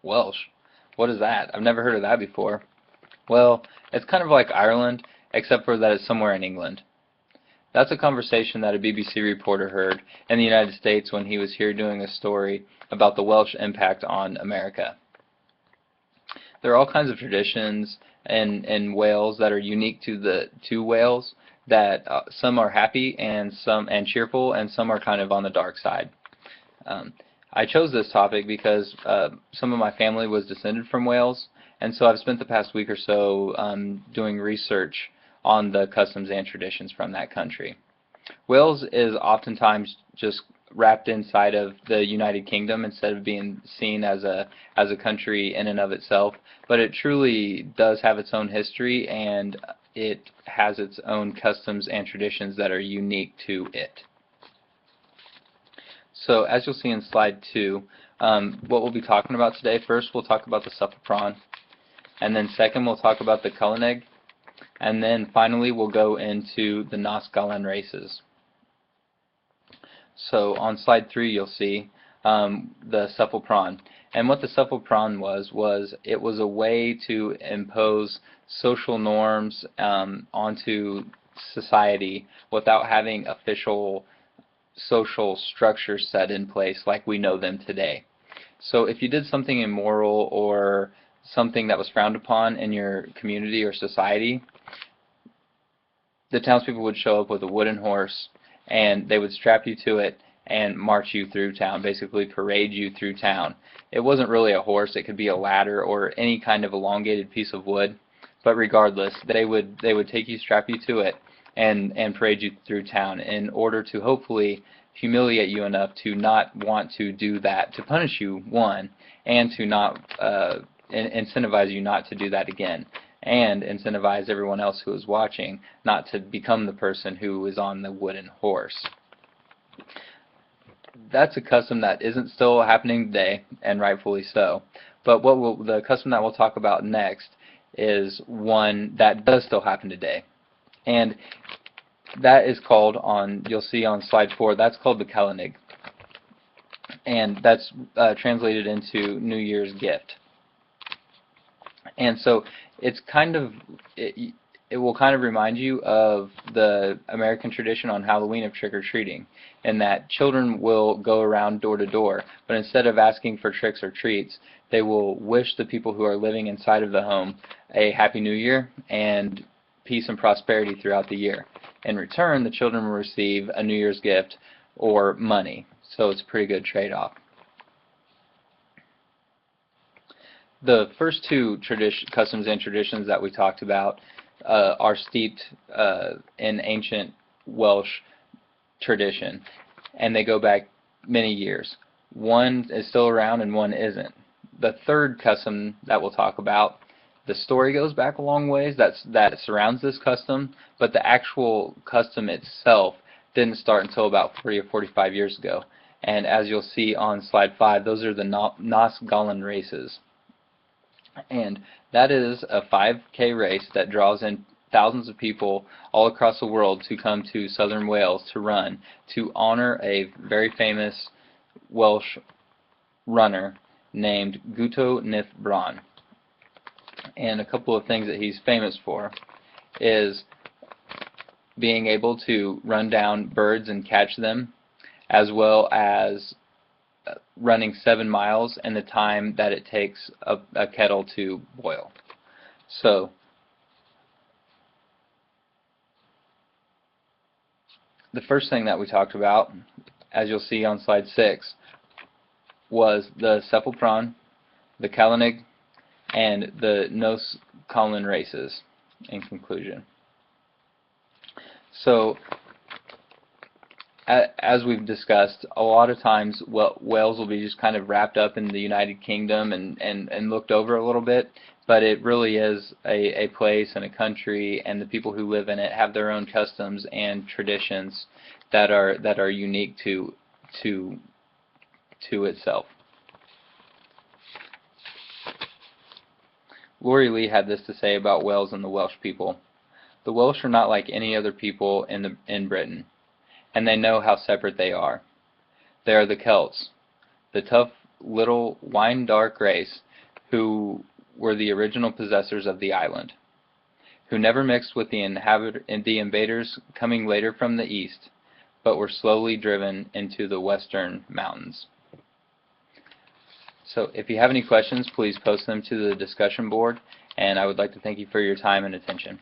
Welsh. What is that? I've never heard of that before. Well, it's kind of like Ireland, except for that it's somewhere in England. That's a conversation that a BBC reporter heard in the United States when he was here doing a story about the Welsh impact on America. There are all kinds of traditions in Wales that are unique to Wales. That some are happy and cheerful, and some are kind of on the dark side. Um, I chose this topic because some of my family was descended from Wales, and so I've spent the past week or so doing research on the customs and traditions from that country. Wales is oftentimes just wrapped inside of the United Kingdom instead of being seen as a country in and of itself, but it truly does have its own history, and it has its own customs and traditions that are unique to it. So as you'll see in slide 2, what we'll be talking about today, first we'll talk about the Suffolk prawn, and then second we'll talk about the Culleneg, and then finally we'll go into the Nos Galan races. So on slide 3 you'll see the Suffolk prawn. And what the Suffolk prawn was it was a way to impose social norms onto society without having official social structures set in place like we know them today. So if you did something immoral or something that was frowned upon in your community or society, the townspeople would show up with a wooden horse and they would strap you to it and march you through town, basically parade you through town. It wasn't really a horse, it could be a ladder or any kind of elongated piece of wood, but regardless, they would take you, strap you to it, and parade you through town in order to hopefully humiliate you enough to not want to do that, to punish you, one, and to not incentivize you not to do that again, and incentivize everyone else who is watching not to become the person who is on the wooden horse. That's a custom that isn't still happening today, and rightfully so. But the custom that we'll talk about next is one that does still happen today. And that is called, you'll see on slide 4, that's called the Culleneg. And that's translated into New Year's gift. And so it's kind of, it will kind of remind you of the American tradition on Halloween of trick-or-treating, in that children will go around door to door, but instead of asking for tricks or treats, they will wish the people who are living inside of the home a Happy New Year and peace and prosperity throughout the year. In return, the children will receive a New Year's gift or money, so it's a pretty good trade-off. The first two customs and traditions that we talked about are steeped in ancient Welsh tradition, and they go back many years. One is still around and one isn't. The third custom that we'll talk about, the story goes back a long ways that surrounds this custom, but the actual custom itself didn't start until about 40 or 45 years ago. And as you'll see on slide 5, those are the Nos Galan races. And that is a 5K race that draws in thousands of people all across the world to come to southern Wales to run, to honor a very famous Welsh runner named Guto Nyth Bron. And a couple of things that he's famous for is being able to run down birds and catch them, as well as running 7 miles in the time that it takes a kettle to boil. So the first thing that we talked about, as you'll see on slide 6, was the Suffolk prawn, the Culleneg, and the Nos Galan races in conclusion. So as we've discussed, a lot of times Wales will be just kind of wrapped up in the United Kingdom and looked over a little bit, but it really is a place and a country, and the people who live in it have their own customs and traditions that are unique to itself. Laurie Lee had this to say about Wales and the Welsh people. The Welsh are not like any other people in Britain, and they know how separate they are. They are the Celts, the tough little wine-dark race who were the original possessors of the island, who never mixed with the invaders coming later from the east, but were slowly driven into the western mountains. So if you have any questions, please post them to the discussion board, and I would like to thank you for your time and attention.